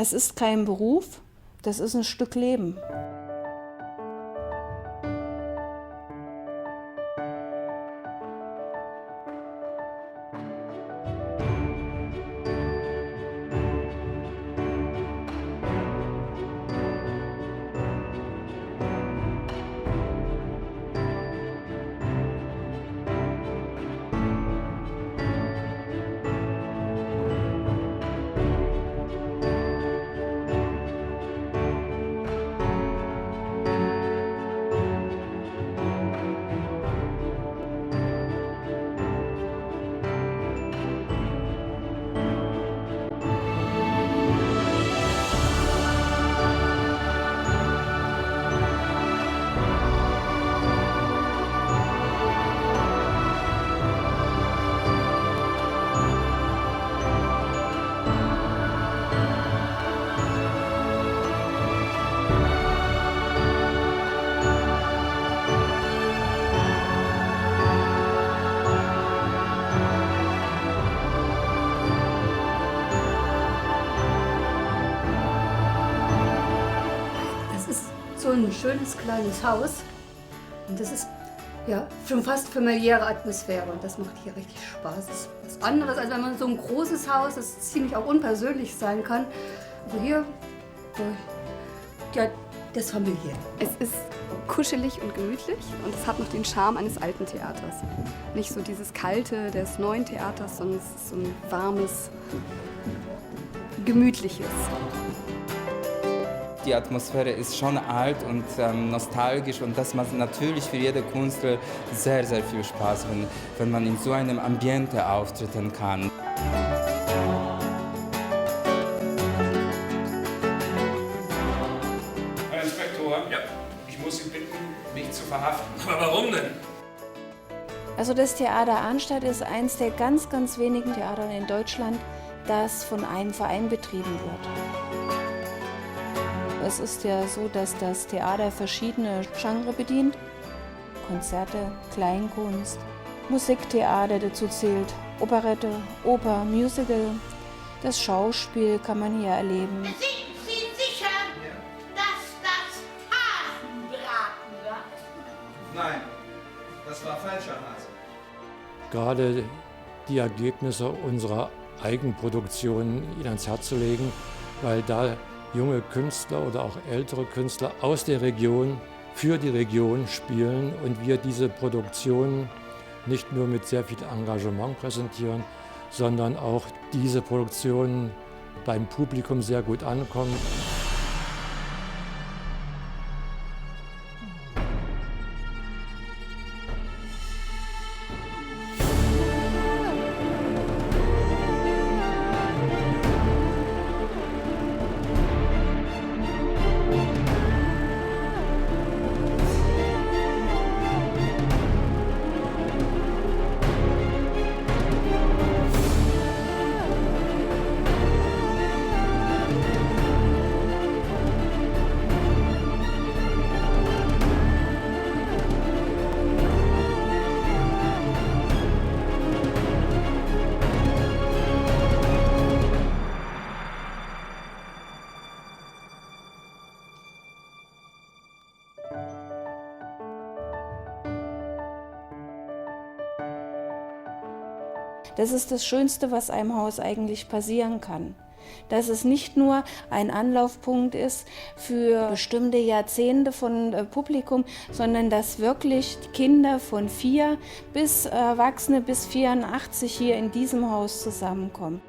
Es ist kein Beruf, das ist ein Stück Leben. So ein schönes kleines Haus und das ist ja schon fast familiäre Atmosphäre und das macht hier richtig Spaß. Das ist was anderes, als wenn man so ein großes Haus, das ziemlich auch unpersönlich sein kann. Aber hier, ja, das ist familiär. Es ist kuschelig und gemütlich und es hat noch den Charme eines alten Theaters. Nicht so dieses Kalte des neuen Theaters, sondern es ist so ein warmes, gemütliches. Die Atmosphäre ist schon alt und nostalgisch und das macht natürlich für jede Künstler sehr, sehr viel Spaß, wenn man in so einem Ambiente auftreten kann. Herr Inspektor, ja, ich muss Sie bitten, mich zu verhaften. Aber warum denn? Also das Theater Arnstadt ist eins der ganz, ganz wenigen Theater in Deutschland, das von einem Verein betrieben wird. Es ist ja so, dass das Theater verschiedene Genres bedient. Konzerte, Kleinkunst, Musiktheater dazu zählt, Operette, Oper, Musical. Das Schauspiel kann man hier erleben. Sind Sie sicher, dass das Hasenbraten war? Nein, das war falscher Hase. Gerade die Ergebnisse unserer Eigenproduktion ihnen ans Herz zu legen, weil da junge Künstler oder auch ältere Künstler aus der Region für die Region spielen und wir diese Produktion nicht nur mit sehr viel Engagement präsentieren, sondern auch diese Produktion beim Publikum sehr gut ankommen. Das ist das Schönste, was einem Haus eigentlich passieren kann. Dass es nicht nur ein Anlaufpunkt ist für bestimmte Jahrzehnte von Publikum, sondern dass wirklich Kinder von 4 bis Erwachsene bis 84 hier in diesem Haus zusammenkommen.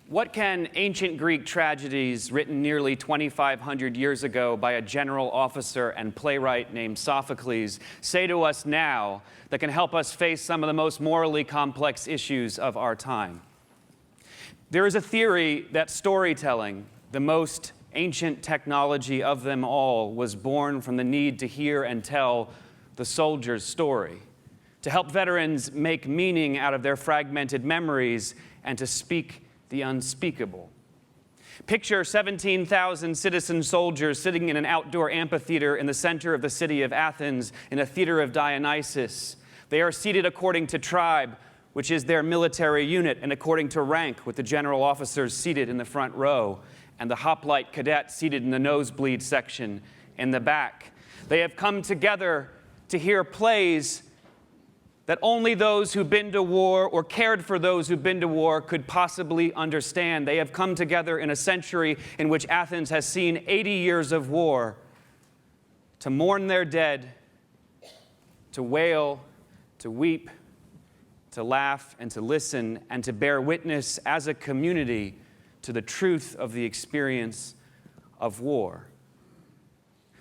What can ancient Greek tragedies written nearly 2,500 years ago by a general officer and playwright named Sophocles say to us now that can help us face some of the most morally complex issues of our time? There is a theory that storytelling, the most ancient technology of them all, was born from the need to hear and tell the soldier's story, to help veterans make meaning out of their fragmented memories and to speak the unspeakable. Picture 17,000 citizen soldiers sitting in an outdoor amphitheater in the center of the city of Athens in a theater of Dionysus. They are seated according to tribe, which is their military unit, and according to rank, with the general officers seated in the front row and the hoplite cadet seated in the nosebleed section in the back. They have come together to hear plays that only those who've been to war or cared for those who've been to war could possibly understand. They have come together in a century in which Athens has seen 80 years of war, to mourn their dead, to wail, to weep, to laugh, and to listen, and to bear witness as a community to the truth of the experience of war.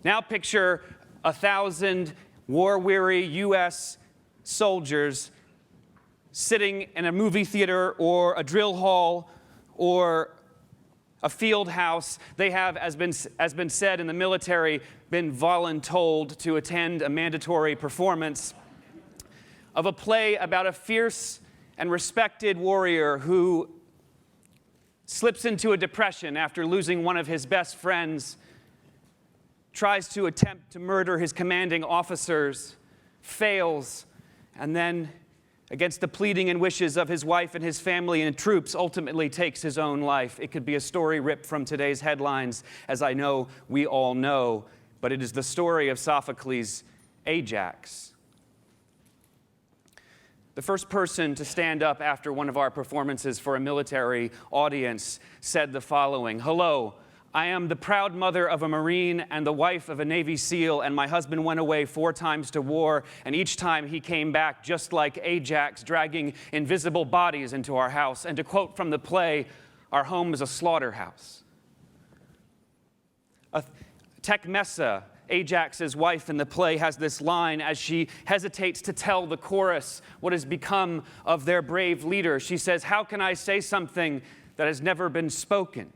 Now picture 1,000 war-weary U.S. soldiers sitting in a movie theater or a drill hall or a field house. They have, as been said in the military, been voluntold to attend a mandatory performance of a play about a fierce and respected warrior who slips into a depression after losing one of his best friends, tries to attempt to murder his commanding officers, fails, and then, against the pleading and wishes of his wife and his family and troops, ultimately takes his own life. It could be a story ripped from today's headlines, as I know we all know, but it is the story of Sophocles' Ajax. The first person to stand up after one of our performances for a military audience said the following: "Hello, I am the proud mother of a Marine and the wife of a Navy SEAL, and my husband went away 4 times to war, and each time he came back just like Ajax, dragging invisible bodies into our house. And to quote from the play, our home is a slaughterhouse." Tecmessa, Ajax's wife in the play, has this line as she hesitates to tell the chorus what has become of their brave leader. She says, "How can I say something that has never been spoken?"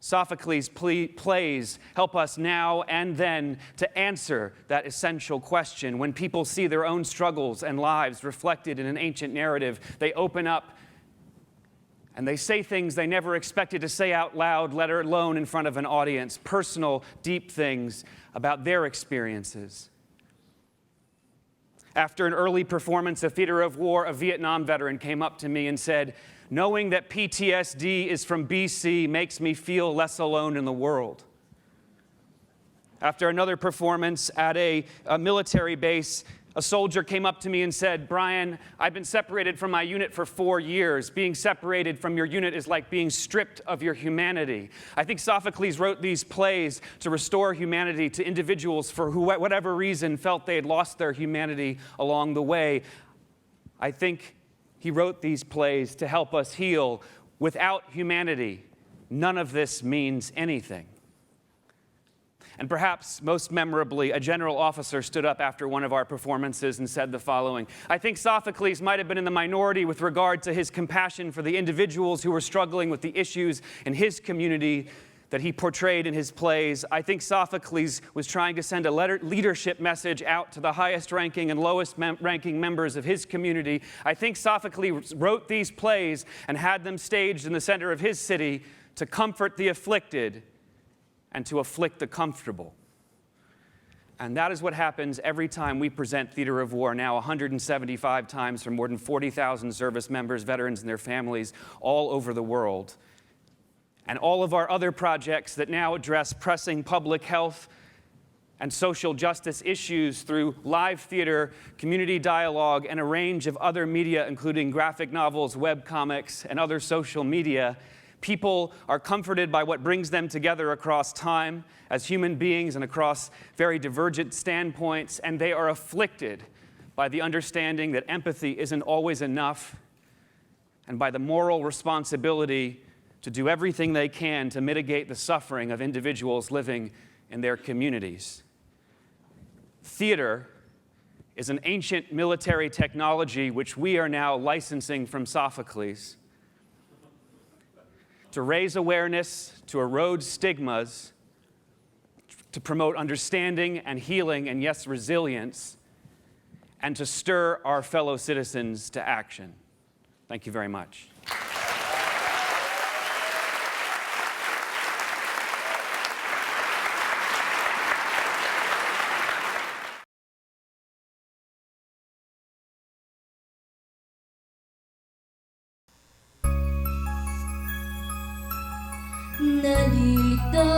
Sophocles' plays help us now and then to answer that essential question. When people see their own struggles and lives reflected in an ancient narrative, they open up and they say things they never expected to say out loud, let alone in front of an audience, personal, deep things about their experiences. After an early performance of Theater of War, a Vietnam veteran came up to me and said, "Knowing that PTSD is from BC makes me feel less alone in the world." After another performance at a military base, a soldier came up to me and said, "Brian, I've been separated from my unit for 4 years. Being separated from your unit is like being stripped of your humanity." I think Sophocles wrote these plays to restore humanity to individuals for who, whatever reason, felt they had lost their humanity along the way. I think he wrote these plays to help us heal. Without humanity, none of this means anything. And perhaps most memorably, a general officer stood up after one of our performances and said the following: "I think Sophocles might have been in the minority with regard to his compassion for the individuals who were struggling with the issues in his community that he portrayed in his plays. I think Sophocles was trying to send a leadership message out to the highest ranking and lowest ranking members of his community. I think Sophocles wrote these plays and had them staged in the center of his city to comfort the afflicted and to afflict the comfortable." And that is what happens every time we present Theater of War, now 175 times for more than 40,000 service members, veterans, and their families all over the world. And all of our other projects that now address pressing public health and social justice issues through live theater, community dialogue, and a range of other media, including graphic novels, webcomics, and other social media. People are comforted by what brings them together across time as human beings and across very divergent standpoints, and they are afflicted by the understanding that empathy isn't always enough, and by the moral responsibility to do everything they can to mitigate the suffering of individuals living in their communities. Theater is an ancient military technology which we are now licensing from Sophocles to raise awareness, to erode stigmas, to promote understanding and healing and, yes, resilience, and to stir our fellow citizens to action. Thank you very much. Nalilito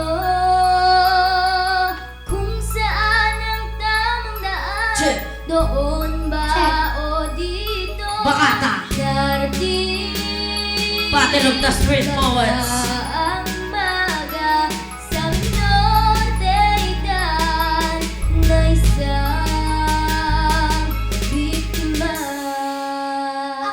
kung saan ang tamang daan. Doon ba o dito? Bakata. Darating Battle of the Street Poets. ang maga sa norte-itan na isang biktima.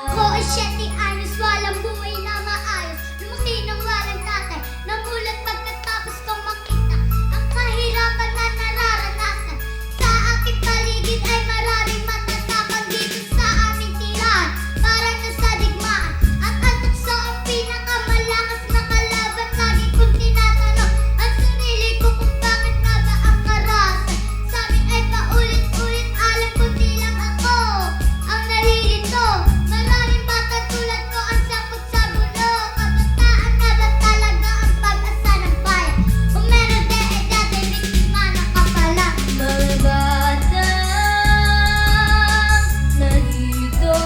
Ako ay 7 anos, walang buhay na maayos. Lumaki ng walang tatay, nagulat pagkatapos kong makita ang kahirapan na nararanasan. Sa aking paligid ay maraming matatapang dito sa aming tirahan. Parang nasa digmaan, at ang tukso ang pinakamalakas na kalaban. Lagi kong tinatanong ang sarili ko kung bakit nga ba ang karasan. Sa amin ay paulit-ulit, alam ko di lang ako ang nalilito. Maraming bata tulad ko ang sangkot sa gulo. Kabataan na ba talaga ang pag-asa ng bayan? Kung meron de ay dati biktima na kapalang. Mga batang nalilito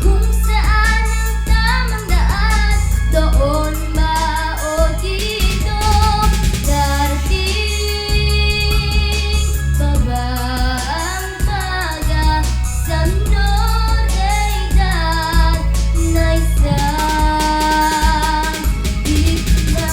kung saan ang tamang daan. Doon ba o dito? Darating pa ba ang maga sa norte-itan na isang biktima?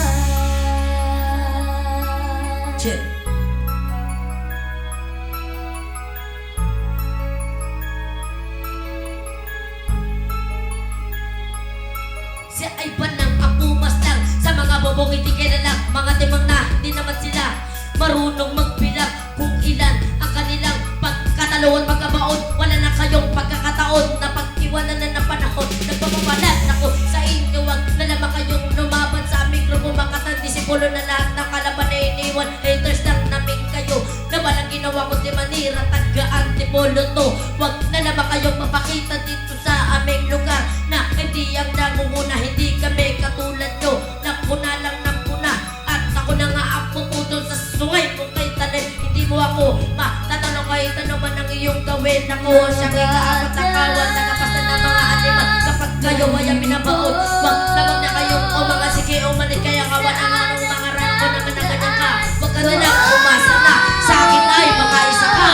Siya ay banang apumas lang sa mga bobong hindi kilalang mga timang na di naman sila marunong magbilang kung ilan ang kanilang pagkataluan pagkabaon. Wala na kayong pagkakataon na pag-iwanan na ng panahon. Nagpapapalat ako sa inyo, wag na naman kayong lumaban sa mikro kumakatan. Disipulo na lahat ng kalaban na iniwan. Haters lang namin kayo na walang ginawa ko di manira taga-antipolo to. Wag na naman kayong mapakita dito sa aming lugar na hindi ang nangunguna, hindi kami katulad nyo. Napuna lang napuna at ako na nga ang puputol sa sungay kung kay talim. Hindi mo ako matatanong kahit ano man ang iyong gawin. Ako siyang ikaapat na kawan, nagapasta ng mga animal kapag kayo ay ang binabaon. Wag na kayong o mga sige o malit kaya kawan ang anong mga rango na mananganyan ka. Wag ka na lang umasa na sa akin ay mga isa ka.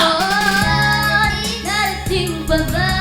Darating pa ba